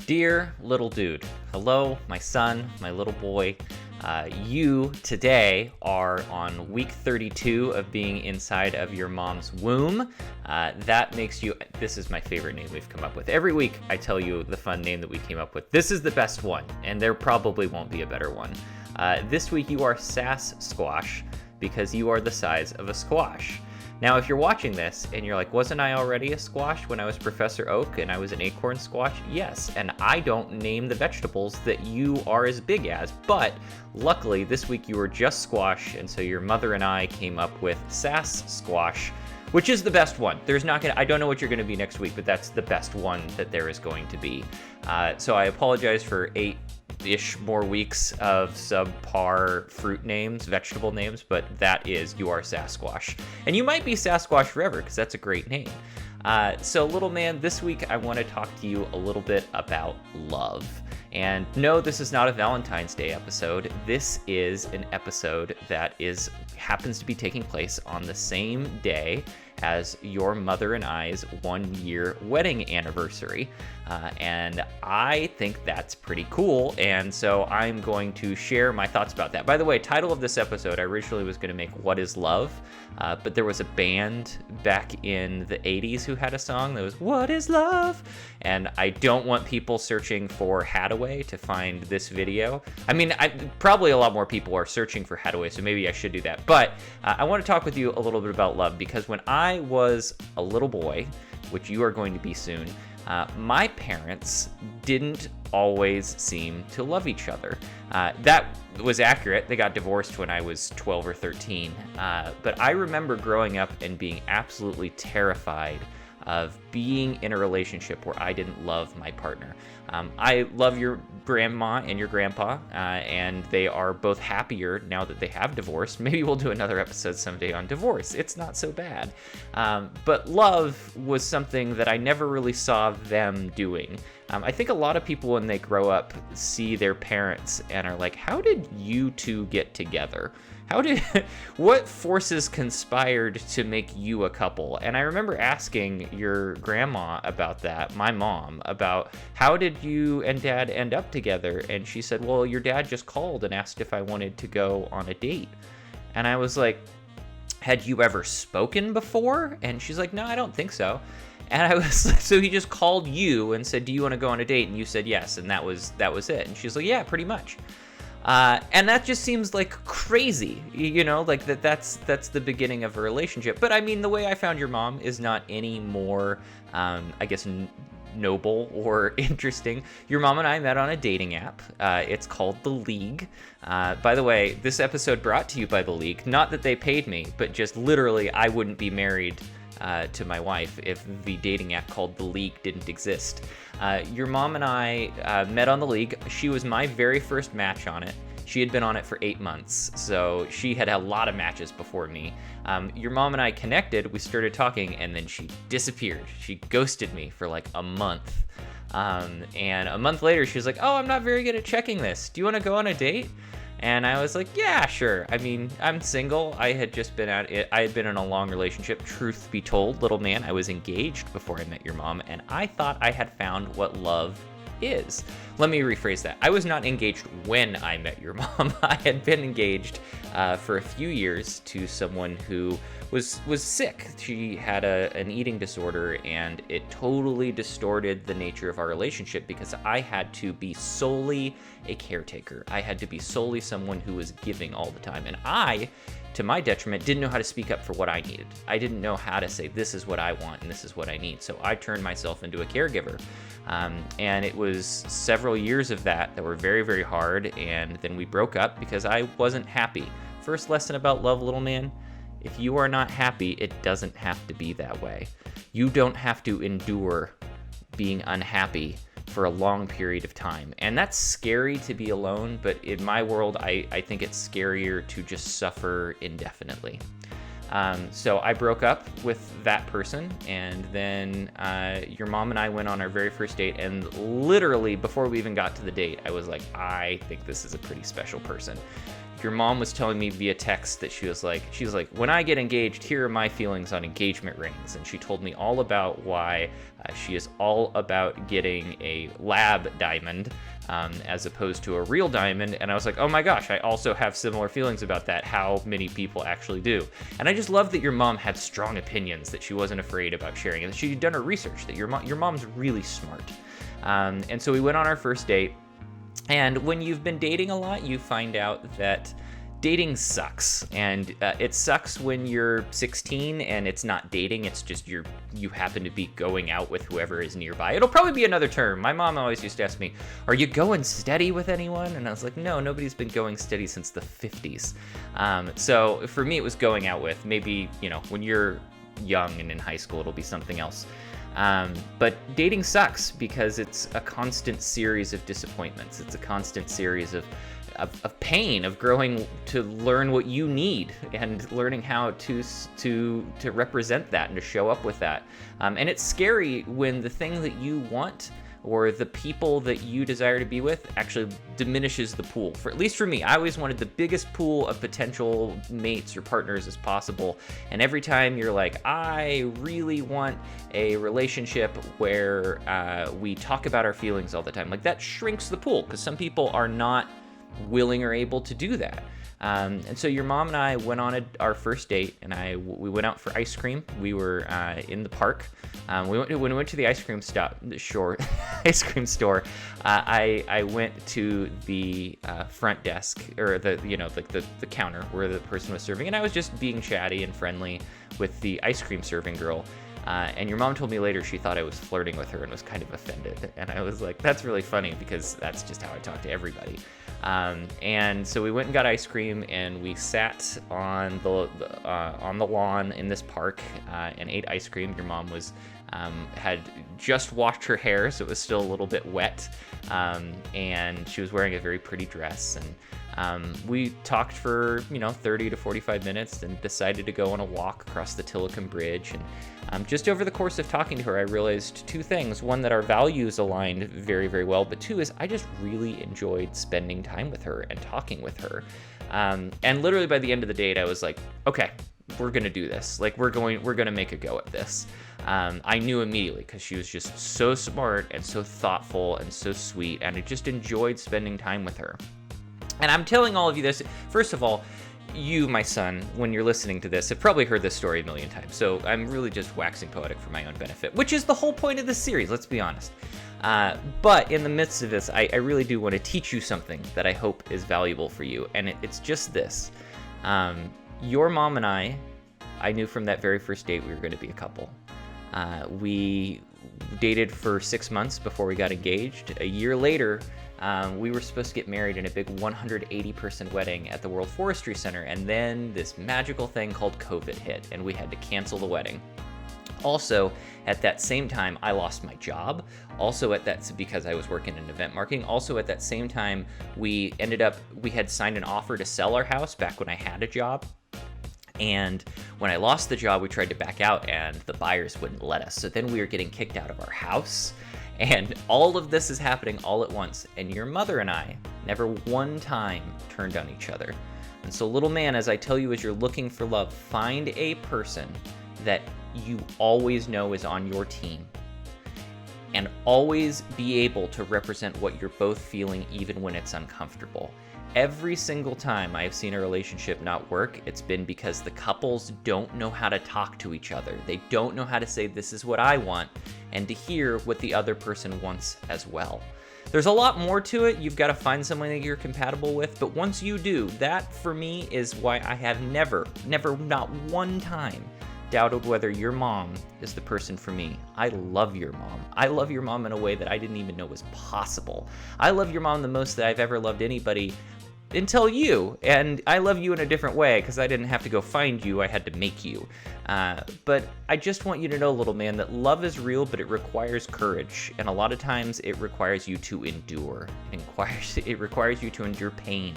Dear little dude, hello, my son, my little boy. You today are on week 32 of being inside of your mom's womb. That makes you, this is my favorite name we've come up with. Every week I tell you the fun name that we came up with. This is the best one, and there probably won't be a better one. This week you are Sass Squash because you are the size of a squash. Now, if you're watching this and you're like, wasn't I already a squash when I was Professor Oak and I was an acorn squash? Yes, and I don't name the vegetables that you are as big as, but luckily this week you were just squash, and so your mother and I came up with Sass Squash, which is the best one. I don't know what you're gonna be next week, but that's the best one that there is going to be. So I apologize for 8-ish more weeks of subpar fruit names, vegetable names, but that is You Are Sasquatch. And you might be Sasquatch forever, because that's a great name. So little man, this week I want to talk to you a little bit about love. And no, this is not a Valentine's Day episode. This is an episode that happens to be taking place on the same day as your mother and I's 1-year wedding anniversary. And I think that's pretty cool. And so I'm going to share my thoughts about that. By the way, title of this episode, I originally was going to make What is Love? But there was a band back in the 80s who had a song that was What is Love? And I don't want people searching for Hadaway to find this video. I mean, probably a lot more people are searching for Hadaway, so maybe I should do that. But I want to talk with you a little bit about love, because when I was a little boy, which you are going to be soon, my parents didn't always seem to love each other. That was accurate. They got divorced when I was 12 or 13. But I remember growing up and being absolutely terrified of being in a relationship where I didn't love my partner. I love your grandma and your grandpa, and they are both happier now that they have divorced. Maybe we'll do another episode someday on divorce. It's not so bad. But love was something that I never really saw them doing. I think a lot of people, when they grow up, see their parents and are like, how did you two get together? What forces conspired to make you a couple? And I remember asking your grandma about that, my mom, about how did you and dad end up together? And she said, well, your dad just called and asked if I wanted to go on a date. And I was like, had you ever spoken before? And she's like, no, I don't think so. And I was so he just called you and said, do you want to go on a date? And you said yes, and that was it. And she's like, yeah, pretty much. And that just seems like crazy, like that's the beginning of a relationship. But I mean, the way I found your mom is not any more, I guess, noble or interesting. Your mom and I met on a dating app. It's called The League. By the way, this episode brought to you by The League. Not that they paid me, but just literally I wouldn't be married to my wife if the dating app called The League didn't exist. Your mom and I met on The League. She was my very first match on it. She had been on it for 8 months, so she had a lot of matches before me. Your mom and I connected, we started talking, and then she disappeared. She ghosted me for like a month. And a month later, she was like, oh, I'm not very good at checking this. Do you want to go on a date? And I was like, yeah, sure. I mean, I'm single. I had been in a long relationship. Truth be told, little man, I was engaged before I met your mom, and I thought I had found what love is. Let me rephrase that. I was not engaged when I met your mom. I had been engaged for a few years to someone who was sick. She had an eating disorder, and it totally distorted the nature of our relationship because I had to be solely a caretaker. I had to be solely someone who was giving all the time. And I, to my detriment, didn't know how to speak up for what I needed. I didn't know how to say, this is what I want and this is what I need. So I turned myself into a caregiver. And it was several years of that were very, very hard. And then we broke up because I wasn't happy. First lesson about love, little man. If you are not happy, it doesn't have to be that way. You don't have to endure being unhappy for a long period of time. And that's scary to be alone, but in my world, I think it's scarier to just suffer indefinitely. So I broke up with that person, and then your mom and I went on our very first date, and literally before we even got to the date, I was like, I think this is a pretty special person. your mom was telling me via text that she was like, when I get engaged, here are my feelings on engagement rings. And she told me all about why she is all about getting a lab diamond as opposed to a real diamond. And I was like, oh my gosh, I also have similar feelings about that. How many people actually do? And I just love that your mom had strong opinions, that she wasn't afraid about sharing, and that she'd done her research, that your mom's really smart. And so we went on our first date. And when you've been dating a lot, you find out that dating sucks. And it sucks when you're 16 and it's not dating, it's just you happen to be going out with whoever is nearby. It'll probably be another term. My mom always used to ask me, are you going steady with anyone? And I was like, no, nobody's been going steady since the 50s. So for me, it was going out with. Maybe, when you're young and in high school, it'll be something else. But dating sucks because it's a constant series of disappointments. It's a constant series of pain, of growing to learn what you need and learning how to represent that and to show up with that. And it's scary when the thing that you want or the people that you desire to be with actually diminishes the pool. At least for me, I always wanted the biggest pool of potential mates or partners as possible. And every time you're like, I really want a relationship where we talk about our feelings all the time, like that shrinks the pool because some people are not willing or able to do that. And so your mom and I went on our first date, and we went out for ice cream. We were in the park. When we went to the ice cream store, I went to the front desk, or the counter where the person was serving, and I was just being chatty and friendly with the ice cream serving girl. And your mom told me later she thought I was flirting with her and was kind of offended. And I was like, that's really funny because that's just how I talk to everybody. And so we went and got ice cream, and we sat on the lawn in this park and ate ice cream. Your mom had just washed her hair, so it was still a little bit wet. And she was wearing a very pretty dress. And we talked for 30 to 45 minutes and decided to go on a walk across the Tilikum Bridge. And just over the course of talking to her, I realized two things. One, that our values aligned very, very well. But two is I just really enjoyed spending time with her and talking with her. And literally by the end of the date, I was like, okay, we're going to do this. Like, we're going to make a go at this. I knew immediately because she was just so smart and so thoughtful and so sweet. And I just enjoyed spending time with her. And I'm telling all of you this, first of all, you, my son, when you're listening to this, have probably heard this story a million times. So I'm really just waxing poetic for my own benefit, which is the whole point of this series, let's be honest. But in the midst of this, I really do want to teach you something that I hope is valuable for you. And it's just this. Your mom and I knew from that very first date we were going to be a couple. We dated for 6 months before we got engaged. A year later, we were supposed to get married in a big 180-person wedding at the World Forestry Center, and then this magical thing called COVID hit, and we had to cancel the wedding. Also, at that same time, I lost my job. Also, because I was working in event marketing. Also, at that same time, we had signed an offer to sell our house back when I had a job. And when I lost the job, we tried to back out, and the buyers wouldn't let us. So then we were getting kicked out of our house. And all of this is happening all at once. And your mother and I never one time turned on each other. And so, little man, as I tell you, as you're looking for love, find a person that you always know is on your team. And always be able to represent what you're both feeling, even when it's uncomfortable. Every single time I have seen a relationship not work, it's been because the couples don't know how to talk to each other. They don't know how to say, this is what I want, and to hear what the other person wants as well. There's a lot more to it. You've got to find someone that you're compatible with, but once you do, that for me is why I have never, not one time doubted whether your mom is the person for me. I love your mom. I love your mom in a way that I didn't even know was possible. I love your mom the most that I've ever loved anybody until you, and I love you in a different way because I didn't have to go find you, I had to make you. But I just want you to know, little man, that love is real, but it requires courage, and a lot of times it requires you to endure. It requires you to endure pain,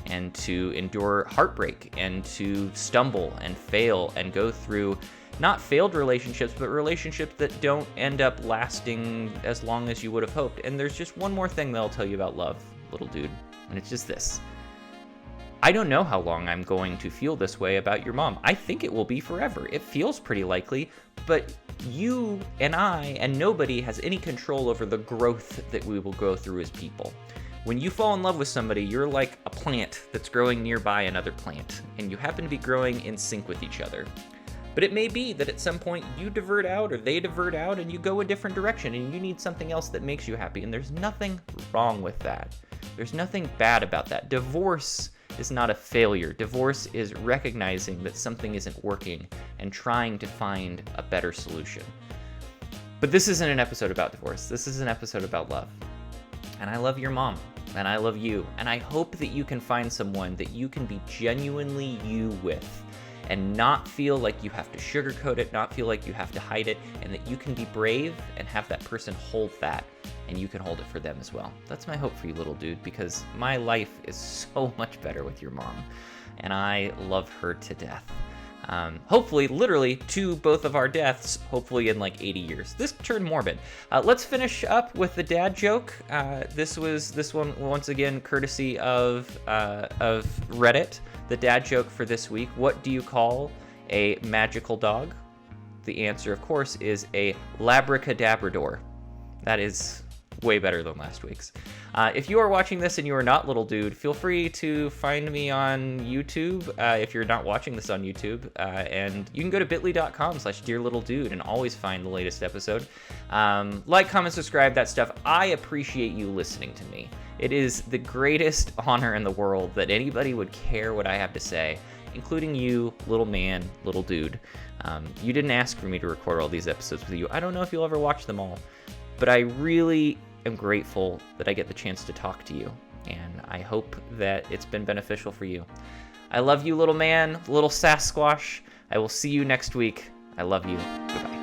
and to endure heartbreak, and to stumble and fail and go through not failed relationships, but relationships that don't end up lasting as long as you would have hoped. And there's just one more thing that I'll tell you about love, little dude, and it's just this. I don't know how long I'm going to feel this way about your mom. I think it will be forever. It feels pretty likely, but you and I and nobody has any control over the growth that we will go through as people. When you fall in love with somebody, you're like a plant that's growing nearby another plant, and you happen to be growing in sync with each other. But it may be that at some point you divert out or they divert out and you go a different direction and you need something else that makes you happy, and there's nothing wrong with that. There's nothing bad about that. Divorce is not a failure. Divorce is recognizing that something isn't working and trying to find a better solution. But this isn't an episode about divorce. This is an episode about love. And I love your mom, and I love you, and I hope that you can find someone that you can be genuinely you with and not feel like you have to sugarcoat it, not feel like you have to hide it, and that you can be brave and have that person hold that, and you can hold it for them as well. That's my hope for you, little dude, because my life is so much better with your mom, and I love her to death. Hopefully, literally, to both of our deaths, hopefully in like 80 years. This turned morbid. Let's finish up with the dad joke. This one, once again, courtesy of Reddit. The dad joke for this week: what do you call a magical dog? The answer, of course, is a Labracadabrador. That is way better than last week's. If you are watching this and you are not Little Dude, feel free to find me on YouTube if you're not watching this on YouTube. And you can go to bit.ly.com/dearlittledude and always find the latest episode. Like, comment, subscribe, that stuff. I appreciate you listening to me. It is the greatest honor in the world that anybody would care what I have to say, including you, little man, little dude. You didn't ask for me to record all these episodes with you. I don't know if you'll ever watch them all, but I really am grateful that I get the chance to talk to you, and I hope that it's been beneficial for you. I love you, little man, little Sasquatch. I will see you next week. I love you. Goodbye.